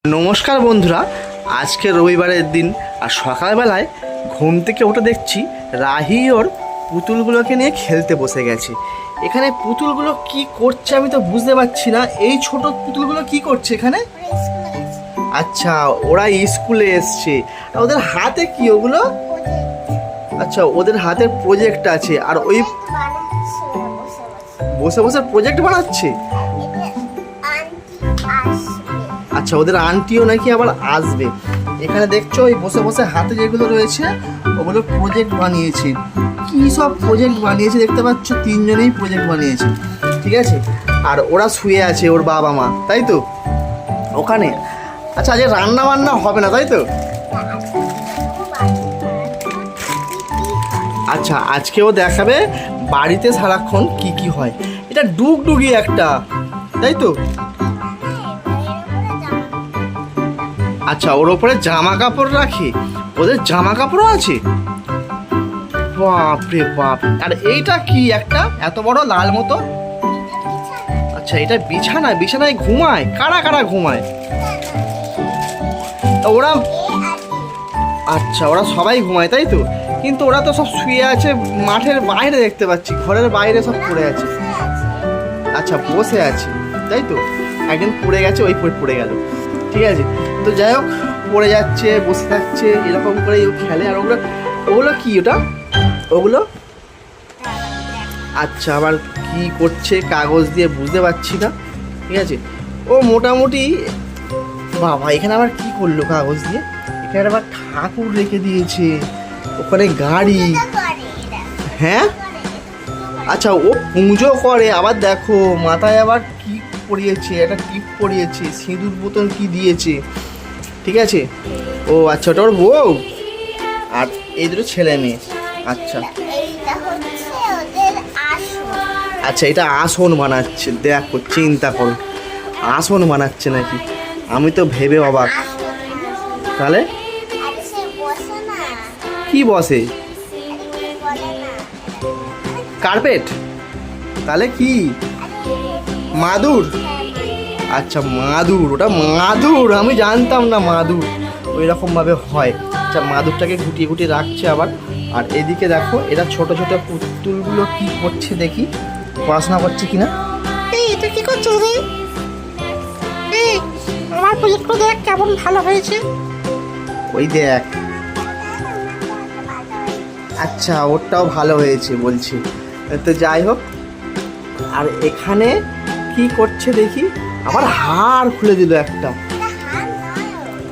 নমস্কার বন্ধুরা, আজকে রবিবারের দিন আর সকালবেলায় ঘুম থেকে উঠে দেখছি রাহি ওর পুতুলগুলোকে নিয়ে খেলতে বসে গেছে। এখানে পুতুলগুলো কি করছে আমি তো বুঝতে পারছি না। এই ছোট পুতুলগুলো কি করছে এখানে? আচ্ছা, ওরা স্কুলে এসছে। আর ওদের হাতে কি ওগুলো? আচ্ছা, ওদের হাতে প্রজেক্ট আছে আর ওই বসে বসে প্রজেক্ট বানাচ্ছে। আচ্ছা, ওদের আন্টিও নাকি আবার আসবে। এখানে দেখছো ওই বসে বসে হাতে যেগুলো রয়েছে ওগুলো প্রজেক্ট বানিয়েছে। কি সব প্রজেক্ট বানিয়েছে দেখতে পাচ্ছ, তিনজনেই প্রজেক্ট বানিয়েছে, ঠিক আছে। আর ওরা শুয়ে আছে ওর বাবা মা, তাই তো ওখানে। আচ্ছা, আজকে রান্না বান্না হবে না তাই তো? আচ্ছা, আজকেও দেখাবে বাড়িতে সারাক্ষণ কি কি হয়। এটা ডুগডুগি একটা, তাই তো? আচ্ছা, ওর ওপরে জামা কাপড় রাখে। ওদের জামা কাপড়ও আছে? বাপ রে বাপ। আর এইটা কি একটা এত বড় লাল মতো? আচ্ছা, এটা বিছানা, বিছানায় ঘুমায়? কারা কারা ঘুমায় ওরা? আচ্ছা, ওরা সবাই ঘুমায় তাই তো। কিন্তু ওরা তো সব শুয়ে আছে মাঠের বাইরে, দেখতে পাচ্ছি ঘরের বাইরে সব পড়ে আছে। আচ্ছা, বসে আছে তাই তো। একদিন পড়ে গেছে, ওই পড়ে গেল, ঠিক আছে। তো যাই হোক, পড়ে যাচ্ছে, বসে থাকছে, এরকম করে খেলে। আর ওগুলো ওগুলো কি ওটা? ওগুলো আচ্ছা, আবার কি করছে কাগজ দিয়ে বুঝতে পারছি না, ঠিক আছে। ও মোটামুটি বাবা, এখানে আবার কি করলো কাগজ দিয়ে? এখানে আবার ঠাকুর রেখে দিয়েছে, ওখানে গাড়ি। হ্যাঁ, আচ্ছা, ও পুজো করে। আবার দেখো মাথায় আবার কি পরিয়েছে, একটা টিপ পরিয়েছে, সিঁদুর বোতল কি দিয়েছে, ঠিক আছে। ও আচ্ছা, ওটা ওর বউ। আর এই দুটো ছেলে মেয়ে। আচ্ছা আচ্ছা, এটা আসন বানাচ্ছে। দেখো, চিন্তা করো, আসন বানাচ্ছে নাকি? আমি তো ভেবে অবাক। তাহলে কি বসে? কার্পেট? তাহলে কি মাদুর? আচ্ছা, মাদুর, ওটা মাদুর। আমি জানতাম না মাদুর ওই রকমভাবে হয়। আচ্ছা, মাদুরটাকে গুটিয়ে গুটিয়ে রাখছে আবার। আর এদিকে দেখো, এরা ছোট ছোট পুতুলগুলো কি করছে দেখি, পড়াশোনা করছে কিনা। এই তুই কি করছিস রে? এই আমার প্রজেক্টটা দেখ কেমন ভালো হয়েছে। ওই দেখ। আচ্ছা, ওরটাও ভালো হয়েছে বলছি। তো যাই হোক, আর এখানে কি করছে দেখি, আবার হাড় খুলে দিল একটা।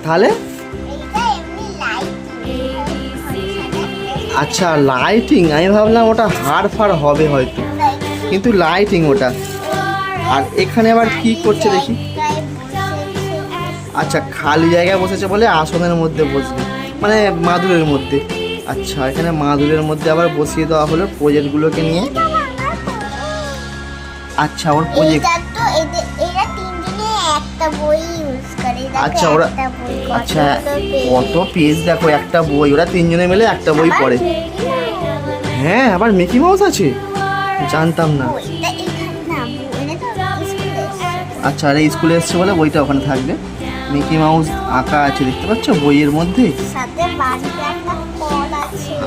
তাহলে আচ্ছা, লাইটিং। আমি ভাবলাম ওটা হাড় ফাড় হবে হয়তো, কিন্তু লাইটিং ওটা। আর এখানে আবার কি করছে দেখি। আচ্ছা, খালি জায়গায় বসেছে বলে আসনের মধ্যে বসবে, মানে মাদুরের মধ্যে। আচ্ছা, এখানে মাদুরের মধ্যে আবার বসিয়ে দেওয়া হলো প্রজেক্টগুলোকে নিয়ে। আচ্ছা, ওর প্রজেক্ট। আচ্ছা, ওরা আচ্ছা কত পেজ দেখো, একটা বই। ওরা তিনজনে মিলে একটা বই পড়ে। হ্যাঁ, আবার মিকি মাউস আছে, জানতাম না। আচ্ছা, আর এই স্কুলে এসছে বলে বইটা ওখানে থাকবে। মিকি মাউস আঁকা আছে, দেখতে পাচ্ছ বইয়ের মধ্যে।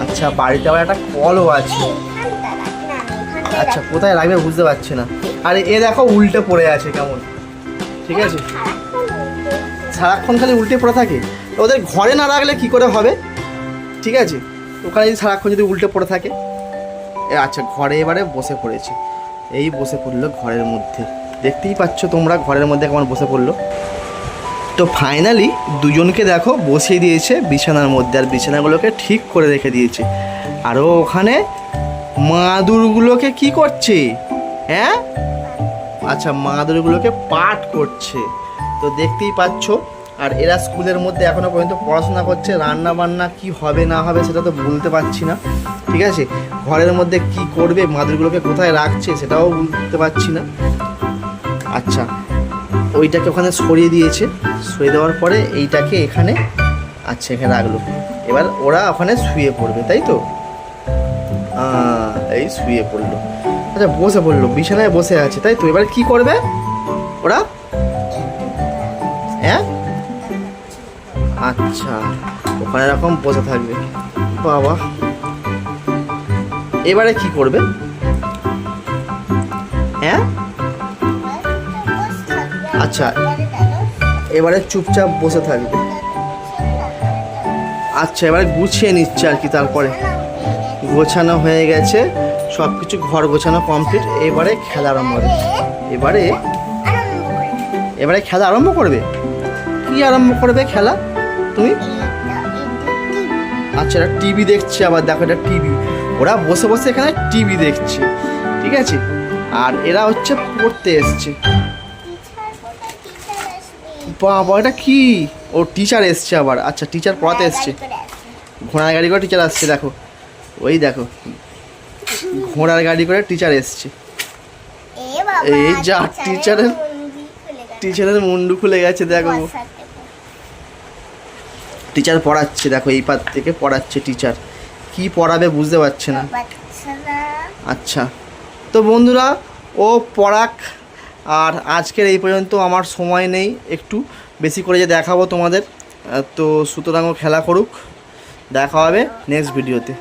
আচ্ছা, বাড়িতে আবার একটা কলও আছে। আচ্ছা, কোথায় রাখবে বুঝতে পারছি না। আর এ দেখো উল্টে পড়ে আছে কেমন, ঠিক আছে। সারাক্ষণ খালি উল্টে পড়ে থাকে। ওদের ঘরে না রাখলে কি করে হবে, ঠিক আছে। ওখানে যদি সারাক্ষণ যদি উল্টে পড়ে থাকে। আচ্ছা, ঘরে এবারে বসে পড়েছে। এই বসে পড়লো ঘরের মধ্যে, দেখতেই পাচ্ছ তোমরা ঘরের মধ্যে কেমন বসে পড়লো। তো ফাইনালি দুজনকে দেখো বসিয়ে দিয়েছে বিছানার মধ্যে, আর বিছানাগুলোকে ঠিক করে রেখে দিয়েছে। আর ও ওখানে মাদুরগুলোকে কি করছে? হ্যাঁ, আচ্ছা, মাদুরগুলোকে পাঠ করছে, তো দেখতেই পাচ্ছ। আর এরা স্কুলের মধ্যে এখনো পর্যন্ত পড়াশোনা করছে। রান্না বান্না কি হবে না হবে সেটা তো বলতে পারছি না, ঠিক আছে। ঘরের মধ্যে কি করবে, মাদুরগুলোকে কোথায় রাখছে সেটাও বলতে পারছি না। আচ্ছা, ওইটাকে ওখানে সরিয়ে দিয়েছে, সরিয়ে দেওয়ার পরে এইটাকে এখানে, আচ্ছা এখানে রাখলো। এবার ওরা ওখানে শুয়ে পড়বে, তাই তো। এই শুয়ে পড়লো। আচ্ছা, বসে পড়লো, বিছানায় বসে আছে, তাই তো। এবার কি করবে ওরা? হ্যাঁ, আচ্ছা, ওখানে এরকম বসে থাকবে। বাবা, এবারে কি করবে? হ্যাঁ, আচ্ছা, এবারে চুপচাপ বসে থাকবে। আচ্ছা, এবারে গুছিয়ে নিচ্ছে আর কি। তারপরে গোছানো হয়ে গেছে, সব কিছু ঘর গোছানো কমপ্লিট। এবারে খেলা আরম্ভ হবে। এবারে খেলা আরম্ভ করবে। কি আরম্ভ করবে খেলা তুমি? আচ্ছা, এটা টিভি দেখছে আবার। দেখো, এটা টিভি। ওরা বসে বসে এখানে টিভি দেখছে, ঠিক আছে। আর এরা হচ্ছে পড়তে এসছে। বাবা, এটা কি? ও টিচার এসছে আবার। আচ্ছা, টিচার পড়াতে এসছে। ঘোড়ার গাড়ি করে টিচার আসছে। দেখো, ওই দেখো, ঘোড়ার গাড়ি করে টিচার এসছে। এই যা, টিচারের মুন্ডু খুলে গেছে। দেখো, টিচার পড়াচ্ছে। দেখো, এই পার থেকে পড়াচ্ছে টিচার। কি পড়াবে বুঝতে পারছে না। আচ্ছা, তো বন্ধুরা, ও পড়াক। আর আজকের এই পর্যন্ত। আমার সময় নেই, একটু বেশি করে যে দেখাবো তোমাদের। তো সুতরাং ও খেলা করুক। দেখা হবে নেক্সট ভিডিওতে।